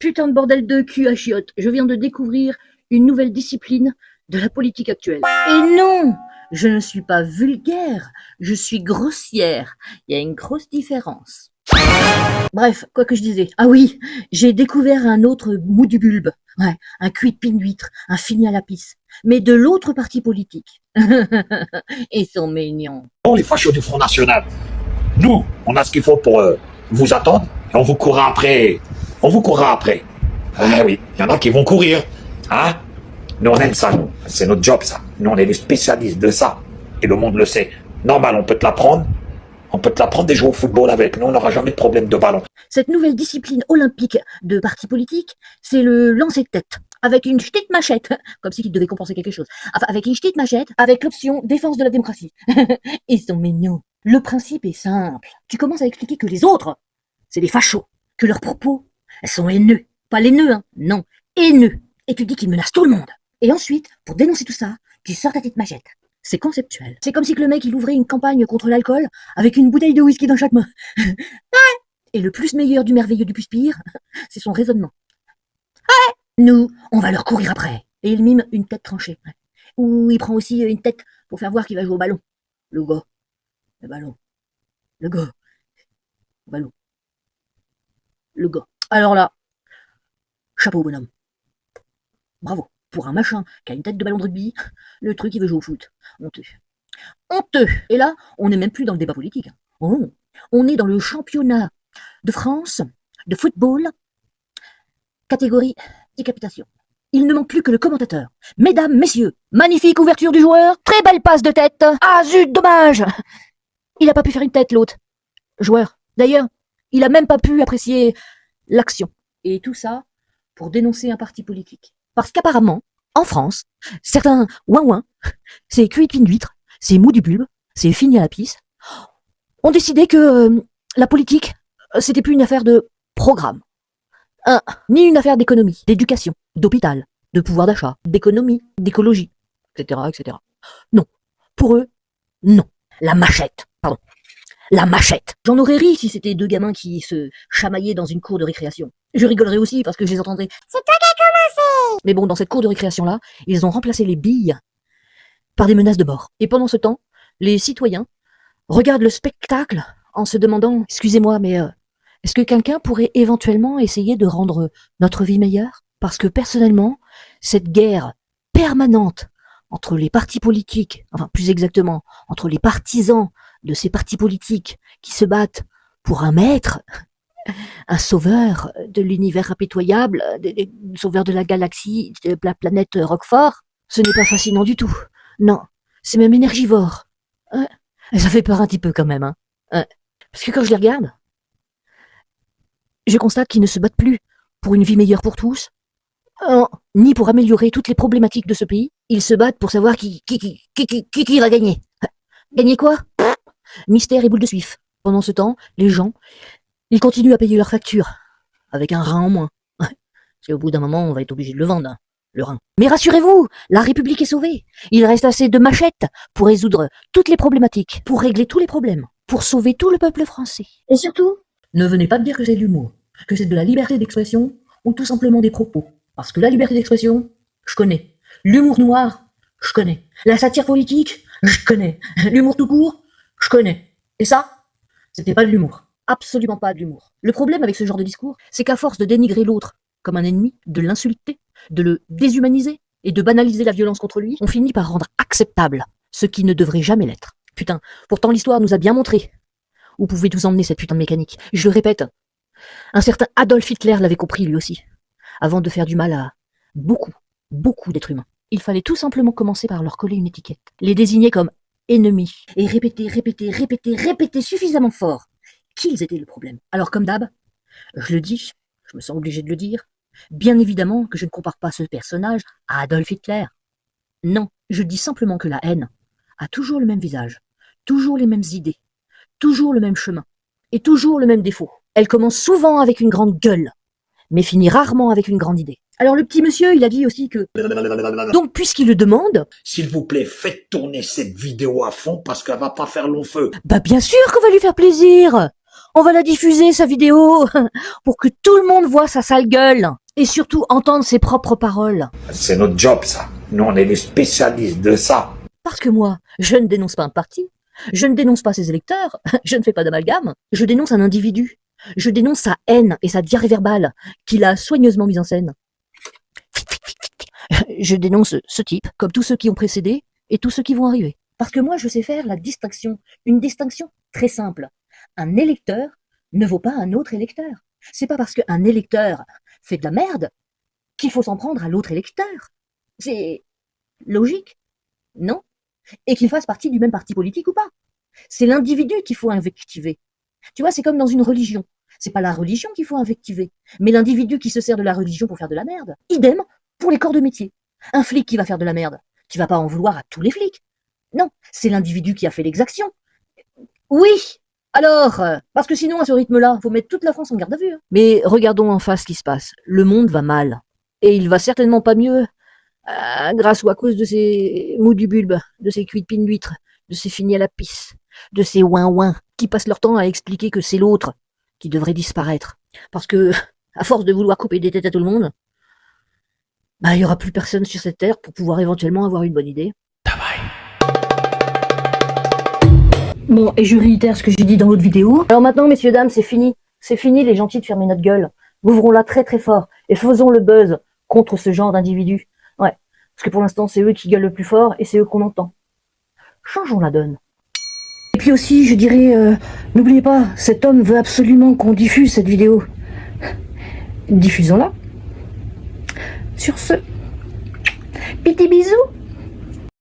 Putain de bordel de cul à chiottes, je viens de découvrir une nouvelle discipline de la politique actuelle. Et non, je ne suis pas vulgaire, je suis grossière. Il y a une grosse différence. Bref, quoi que je disais. Ah oui, j'ai découvert un autre mou du bulbe. Ouais, un cuit de pine d'huître, un fini à la pisse. Mais de l'autre parti politique. Ils sont mignons. Les fachos du Front National, nous, on a ce qu'il faut pour vous attendre et on vous courra après. On vous courra après. Ah oui, il y en a qui vont courir. Hein? Nous, on aime ça, nous. C'est notre job, ça. Nous, on est les spécialistes de ça. Et le monde le sait. Normal, on peut te l'apprendre. On peut te l'apprendre et jouer au football avec. Nous, on n'aura jamais de problème de ballon. Cette nouvelle discipline olympique de parti politique, c'est le lancer de tête. Avec une petite machette, comme si tu devais compenser quelque chose. Enfin, avec une petite machette, avec l'option défense de la démocratie. Ils sont mignons. Le principe est simple. Tu commences à expliquer que les autres, c'est des fachos. Que leurs propos, elles sont haineux. Pas laineux, hein. Non, haineux. Et tu dis qu'ils menacent tout le monde. Et ensuite, pour dénoncer tout ça, tu sors ta petite machette. C'est conceptuel. C'est comme si que le mec, il ouvrait une campagne contre l'alcool avec une bouteille de whisky dans chaque main. Et le plus meilleur du merveilleux du plus pire, c'est son raisonnement. Nous, on va leur courir après. Et il mime une tête tranchée. Ou il prend aussi une tête pour faire voir qu'il va jouer au ballon. Le gars. Le ballon. Le gars. Le ballon. Le gars. Alors là, chapeau bonhomme. Bravo. Pour un machin qui a une tête de ballon de rugby, le truc il veut jouer au foot. Honteux. Honteux. Et là, on n'est même plus dans le débat politique. Oh. On est dans le championnat de France de football, catégorie décapitation. Il ne manque plus que le commentateur. Mesdames, messieurs, magnifique ouverture du joueur, très belle passe de tête. Ah zut, dommage. Il n'a pas pu faire une tête, l'autre. Joueur. D'ailleurs, il a même pas pu apprécier l'action. Et tout ça pour dénoncer un parti politique. Parce qu'apparemment, en France, certains ouin-ouin, c'est cuit de pine d'huître, c'est mou du bulbe, c'est fini à la pisse, ont décidé que la politique, c'était plus une affaire de programme. Ni une affaire d'économie, d'éducation, d'hôpital, de pouvoir d'achat, d'économie, d'écologie, etc., etc. Non. Pour eux, non. La machette, pardon. La machette. J'en aurais ri si c'était deux gamins qui se chamaillaient dans une cour de récréation. Je rigolerais aussi parce que je les entendrais. C'est toi qui as commencé! Mais bon, dans cette cour de récréation-là, ils ont remplacé les billes par des menaces de mort. Et pendant ce temps, les citoyens regardent le spectacle en se demandant, excusez-moi, mais est-ce que quelqu'un pourrait éventuellement essayer de rendre notre vie meilleure? Parce que personnellement, cette guerre permanente entre les partis politiques, enfin plus exactement, entre les partisans de ces partis politiques qui se battent pour un maître, un sauveur de l'univers impitoyable, sauveur de la galaxie, de la planète Roquefort, ce n'est pas fascinant du tout. Non, c'est même énergivore. Ça fait peur un petit peu quand même. Parce que quand je les regarde, je constate qu'ils ne se battent plus pour une vie meilleure pour tous, ni pour améliorer toutes les problématiques de ce pays. Ils se battent pour savoir qui va gagner. Gagner quoi? Mystère et boule de suif. Pendant ce temps, les gens, ils continuent à payer leurs factures, avec un rein en moins. Parce qu'au bout d'un moment, on va être obligé de le vendre, le rein. Mais rassurez-vous, la République est sauvée. Il reste assez de machettes pour résoudre toutes les problématiques, pour régler tous les problèmes, pour sauver tout le peuple français. Et surtout, ne venez pas me dire que c'est de l'humour, que c'est de la liberté d'expression, ou tout simplement des propos. Parce que la liberté d'expression, je connais. L'humour noir, je connais. La satire politique, je connais. L'humour tout court, je connais. Et ça, c'était pas de l'humour. Absolument pas de l'humour. Le problème avec ce genre de discours, c'est qu'à force de dénigrer l'autre comme un ennemi, de l'insulter, de le déshumaniser et de banaliser la violence contre lui, on finit par rendre acceptable ce qui ne devrait jamais l'être. Putain, pourtant l'histoire nous a bien montré où pouvait nous emmener cette putain de mécanique. Je le répète, un certain Adolf Hitler l'avait compris lui aussi, avant de faire du mal à beaucoup d'êtres humains. Il fallait tout simplement commencer par leur coller une étiquette, les désigner comme ennemis, et répéter suffisamment fort qu'ils étaient le problème. Alors comme d'hab, je le dis, je me sens obligé de le dire, bien évidemment que je ne compare pas ce personnage à Adolf Hitler. Non, je dis simplement que la haine a toujours le même visage, toujours les mêmes idées, toujours le même chemin, et toujours le même défaut. Elle commence souvent avec une grande gueule, mais finit rarement avec une grande idée. Alors le petit monsieur, il a dit aussi que... Donc puisqu'il le demande... S'il vous plaît, faites tourner cette vidéo à fond parce qu'elle va pas faire long feu. Bah bien sûr qu'on va lui faire plaisir. On va la diffuser, sa vidéo, pour que tout le monde voit sa sale gueule. Et surtout entendre ses propres paroles. C'est notre job, ça. Nous, on est des spécialistes de ça. Parce que moi, je ne dénonce pas un parti. Je ne dénonce pas ses électeurs. Je ne fais pas d'amalgame. Je dénonce un individu. Je dénonce sa haine et sa diarrhée verbale qu'il a soigneusement mise en scène. Je dénonce ce type, comme tous ceux qui ont précédé et tous ceux qui vont arriver. Parce que moi, je sais faire la distinction. Une distinction très simple. Un électeur ne vaut pas un autre électeur. C'est pas parce qu'un électeur fait de la merde qu'il faut s'en prendre à l'autre électeur. C'est logique, non? Et qu'il fasse partie du même parti politique ou pas. C'est l'individu qu'il faut invectiver. Tu vois, c'est comme dans une religion. C'est pas la religion qu'il faut invectiver, mais l'individu qui se sert de la religion pour faire de la merde. Idem pour les corps de métier. Un flic qui va faire de la merde, tu vas pas en vouloir à tous les flics. Non, c'est l'individu qui a fait l'exaction. Oui, alors, parce que sinon, à ce rythme-là, faut mettre toute la France en garde à vue. Hein. Mais regardons en face ce qui se passe. Le monde va mal. Et il va certainement pas mieux grâce ou à cause de ces mous du bulbe, de ces cuits de pine d'huître, de ces finis à la pisse, de ces ouin-ouin qui passent leur temps à expliquer que c'est l'autre qui devrait disparaître. Parce que, à force de vouloir couper des têtes à tout le monde, il y aura plus personne sur cette terre pour pouvoir éventuellement avoir une bonne idée. Bon, et je réitère ce que j'ai dit dans l'autre vidéo. Alors maintenant, messieurs, dames, c'est fini. C'est fini, les gentils, de fermer notre gueule. Ouvrons-la très très fort et faisons le buzz contre ce genre d'individus. Ouais, parce que pour l'instant, c'est eux qui gueulent le plus fort et c'est eux qu'on entend. Changeons la donne. Et puis aussi, je dirais, n'oubliez pas, cet homme veut absolument qu'on diffuse cette vidéo. Diffusons-la. Sur ce, petit bisous.